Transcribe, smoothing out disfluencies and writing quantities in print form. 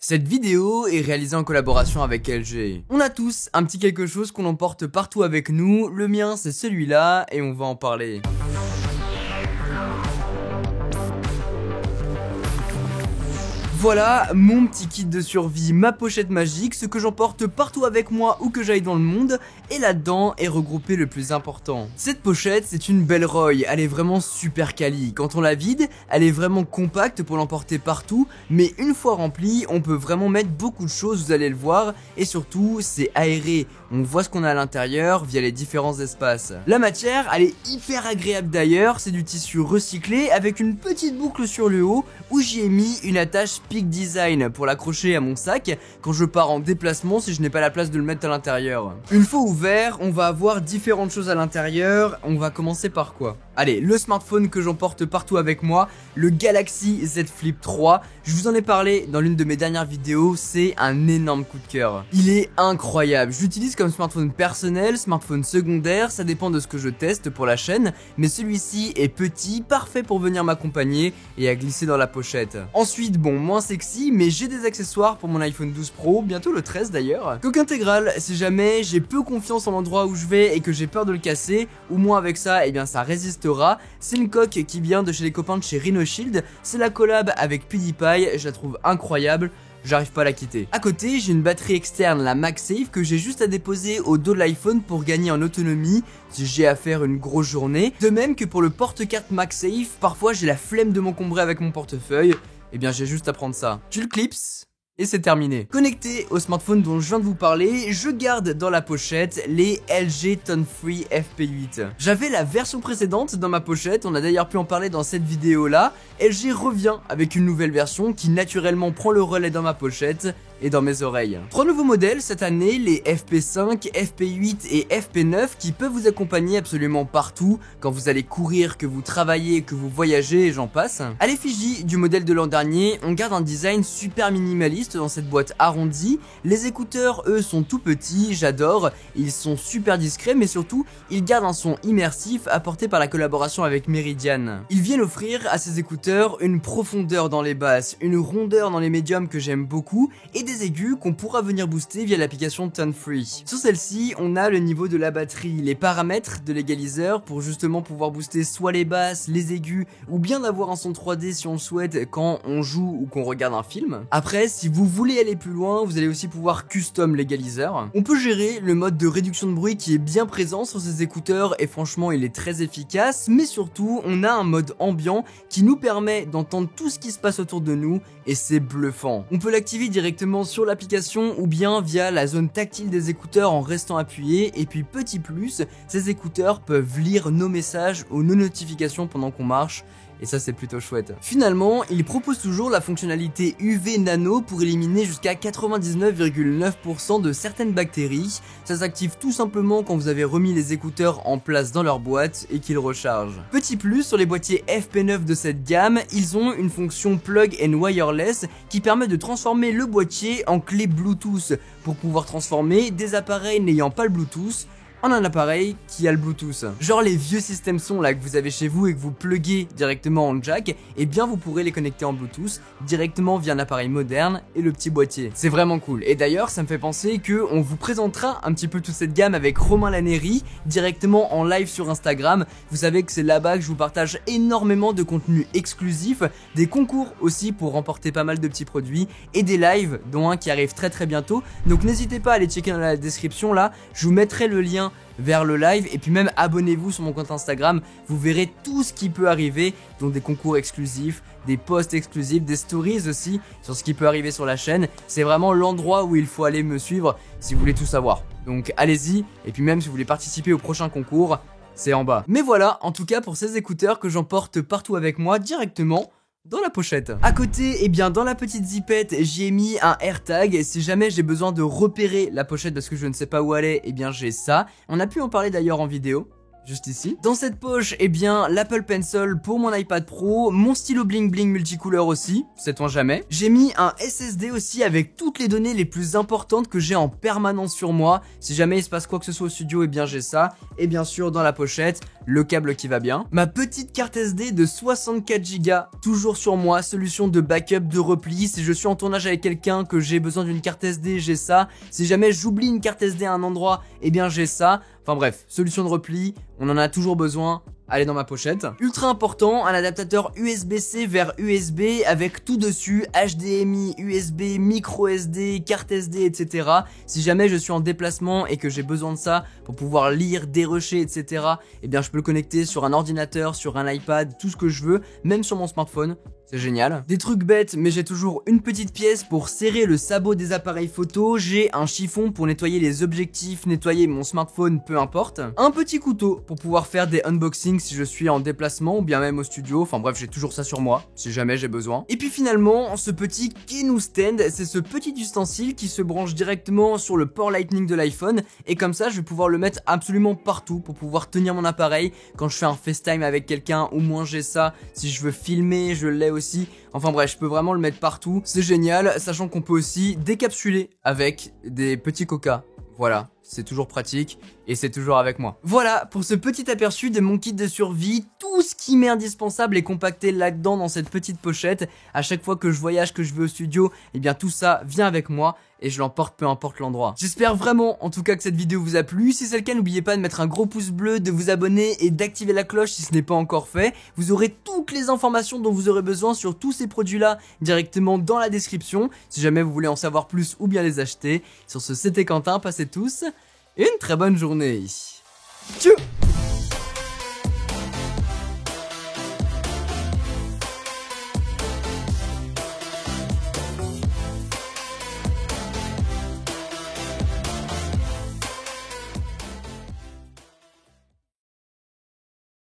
Cette vidéo est réalisée en collaboration avec LG. On a tous un petit quelque chose qu'on emporte partout avec nous, le mien c'est celui-là et on va en parler. Voilà mon petit kit de survie, ma pochette magique, ce que j'emporte partout avec moi où que j'aille dans le monde, et là-dedans est regroupé le plus important. Cette pochette, c'est une belle Roy, elle est vraiment super quali. Quand on la vide, elle est vraiment compacte pour l'emporter partout, mais une fois remplie, on peut vraiment mettre beaucoup de choses, vous allez le voir, et surtout, c'est aéré. On voit ce qu'on a à l'intérieur via les différents espaces. La matière, elle est hyper agréable d'ailleurs, c'est du tissu recyclé avec une petite boucle sur le haut où j'y ai mis une attache Peak Design pour l'accrocher à mon sac quand je pars en déplacement si je n'ai pas la place de le mettre à l'intérieur. Une fois ouvert, on va avoir différentes choses à l'intérieur. On va commencer par quoi? Allez, le smartphone que j'emporte partout avec moi, le Galaxy Z Flip 3. Je vous en ai parlé dans l'une de mes dernières vidéos, c'est un énorme coup de cœur. Il est incroyable, je l'utilise comme smartphone personnel, smartphone secondaire, ça dépend de ce que je teste pour la chaîne, mais celui-ci est petit, parfait pour venir m'accompagner et à glisser dans la pochette. Ensuite, bon, moins sexy, mais j'ai des accessoires pour mon iPhone 12 Pro, bientôt le 13 d'ailleurs. Coque intégrale, si jamais j'ai peu confiance en l'endroit où je vais et que j'ai peur de le casser, ou moins avec ça, eh bien ça résistera. C'est une coque qui vient de chez les copains de chez Rhino Shield, c'est la collab avec PewDiePie, je la trouve incroyable. J'arrive pas à la quitter. À côté, j'ai une batterie externe, la MagSafe, que j'ai juste à déposer au dos de l'iPhone pour gagner en autonomie si j'ai à faire une grosse journée. De même que pour le porte-carte MagSafe, parfois j'ai la flemme de m'encombrer avec mon portefeuille. Eh bien, j'ai juste à prendre ça. Tu le clips et c'est terminé. Connecté au smartphone dont je viens de vous parler, je garde dans la pochette les LG Tone Free FP8. J'avais la version précédente dans ma pochette, on a d'ailleurs pu en parler dans cette vidéo là. LG revient avec une nouvelle version qui naturellement prend le relais dans ma pochette et dans mes oreilles. 3 nouveaux modèles cette année, les FP5, FP8 et FP9 qui peuvent vous accompagner absolument partout quand vous allez courir, que vous travaillez, que vous voyagez et j'en passe. À l'effigie du modèle de l'an dernier, on garde un design super minimaliste dans cette boîte arrondie. Les écouteurs, eux, sont tout petits, j'adore, ils sont super discrets mais surtout, ils gardent un son immersif apporté par la collaboration avec Meridian. Ils viennent offrir à ces écouteurs une profondeur dans les basses, une rondeur dans les médiums que j'aime beaucoup et des aigus qu'on pourra venir booster via l'application Tone Free. Sur celle-ci, on a le niveau de la batterie, les paramètres de l'égaliseur pour justement pouvoir booster soit les basses, les aigus ou bien avoir un son 3D si on le souhaite quand on joue ou qu'on regarde un film. Après, si vous voulez aller plus loin, vous allez aussi pouvoir custom l'égaliseur. On peut gérer le mode de réduction de bruit qui est bien présent sur ces écouteurs et franchement il est très efficace, mais surtout on a un mode ambiant qui nous permet d'entendre tout ce qui se passe autour de nous et c'est bluffant. On peut l'activer directement sur l'application ou bien via la zone tactile des écouteurs en restant appuyé, et puis petit plus, ces écouteurs peuvent lire nos messages ou nos notifications pendant qu'on marche. Et ça c'est plutôt chouette. Finalement, il propose toujours la fonctionnalité UV Nano pour éliminer jusqu'à 99,9% de certaines bactéries. Ça s'active tout simplement quand vous avez remis les écouteurs en place dans leur boîte et qu'ils rechargent. Petit plus, sur les boîtiers FP9 de cette gamme, ils ont une fonction Plug and Wireless qui permet de transformer le boîtier en clé Bluetooth pour pouvoir transformer des appareils n'ayant pas le Bluetooth en un appareil qui a le Bluetooth. Genre les vieux systèmes son là que vous avez chez vous et que vous pluguez directement en jack, et bien vous pourrez les connecter en Bluetooth directement via un appareil moderne et le petit boîtier. C'est vraiment cool. Et d'ailleurs ça me fait penser que on vous présentera un petit peu toute cette gamme avec Romain Laneri directement en live sur Instagram. Vous savez que c'est là-bas que je vous partage énormément de contenu exclusif, des concours aussi pour remporter pas mal de petits produits et des lives dont un qui arrive très bientôt. Donc n'hésitez pas à aller checker dans la description là, je vous mettrai le lien vers le live et puis même abonnez-vous sur mon compte Instagram, vous verrez tout ce qui peut arriver, dont des concours exclusifs, des posts exclusifs, des stories aussi sur ce qui peut arriver sur la chaîne. C'est vraiment l'endroit où il faut aller me suivre si vous voulez tout savoir. Donc allez-y, et puis même si vous voulez participer au prochain concours, c'est en bas. Mais voilà, en tout cas pour ces écouteurs que j'emporte partout avec moi directement dans la pochette. À côté, eh bien dans la petite zipette, j'y ai mis un AirTag et si jamais j'ai besoin de repérer la pochette parce que je ne sais pas où elle est, eh bien j'ai ça. On a pu en parler d'ailleurs en vidéo. juste ici. Dans cette poche, eh bien, l'Apple Pencil pour mon iPad Pro, mon stylo bling bling multicouleur aussi, sait-on jamais. J'ai mis un SSD aussi avec toutes les données les plus importantes que j'ai en permanence sur moi. Si jamais il se passe quoi que ce soit au studio, eh bien j'ai ça. Et bien sûr, dans la pochette, le câble qui va bien. Ma petite carte SD de 64 Go, toujours sur moi, solution de backup, de repli. Si je suis en tournage avec quelqu'un, que j'ai besoin d'une carte SD, j'ai ça. Si jamais j'oublie une carte SD à un endroit, eh bien j'ai ça. Enfin bref, solution de repli, on en a toujours besoin. Allez dans ma pochette. Ultra important, un adaptateur USB-C vers USB avec tout dessus, HDMI, USB, micro SD, carte SD, etc. Si jamais je suis en déplacement et que j'ai besoin de ça pour pouvoir lire, dérocher, etc. Eh bien je peux le connecter sur un ordinateur, sur un iPad, tout ce que je veux, même sur mon smartphone. C'est génial. Des trucs bêtes, mais j'ai toujours une petite pièce pour serrer le sabot des appareils photo. J'ai un chiffon pour nettoyer les objectifs, nettoyer mon smartphone, peu importe. Un petit couteau pour pouvoir faire des unboxings si je suis en déplacement ou bien même au studio. Enfin bref, j'ai toujours ça sur moi, si jamais j'ai besoin. Et puis finalement, ce petit Kenu Stand, c'est ce petit ustensile qui se branche directement sur le port Lightning de l'iPhone. Et comme ça, je vais pouvoir le mettre absolument partout pour pouvoir tenir mon appareil quand je fais un FaceTime avec quelqu'un. Au moins j'ai ça. Si je veux filmer, je l'ai aussi. Enfin bref, je peux vraiment le mettre partout. C'est génial, sachant qu'on peut aussi décapsuler avec des petits coca. Voilà, c'est toujours pratique et c'est toujours avec moi. Voilà pour ce petit aperçu de mon kit de survie. Tout ce qui m'est indispensable est compacté là-dedans dans cette petite pochette. À chaque fois que je voyage, que je vais au studio, eh bien tout ça vient avec moi et je l'emporte peu importe l'endroit. J'espère vraiment en tout cas que cette vidéo vous a plu. Si c'est le cas, n'oubliez pas de mettre un gros pouce bleu, de vous abonner et d'activer la cloche si ce n'est pas encore fait. Vous aurez toutes les informations dont vous aurez besoin sur tous ces produits-là directement dans la description. Si jamais vous voulez en savoir plus ou bien les acheter. Sur ce, c'était Quentin, passez tous une très bonne journée. Tchou!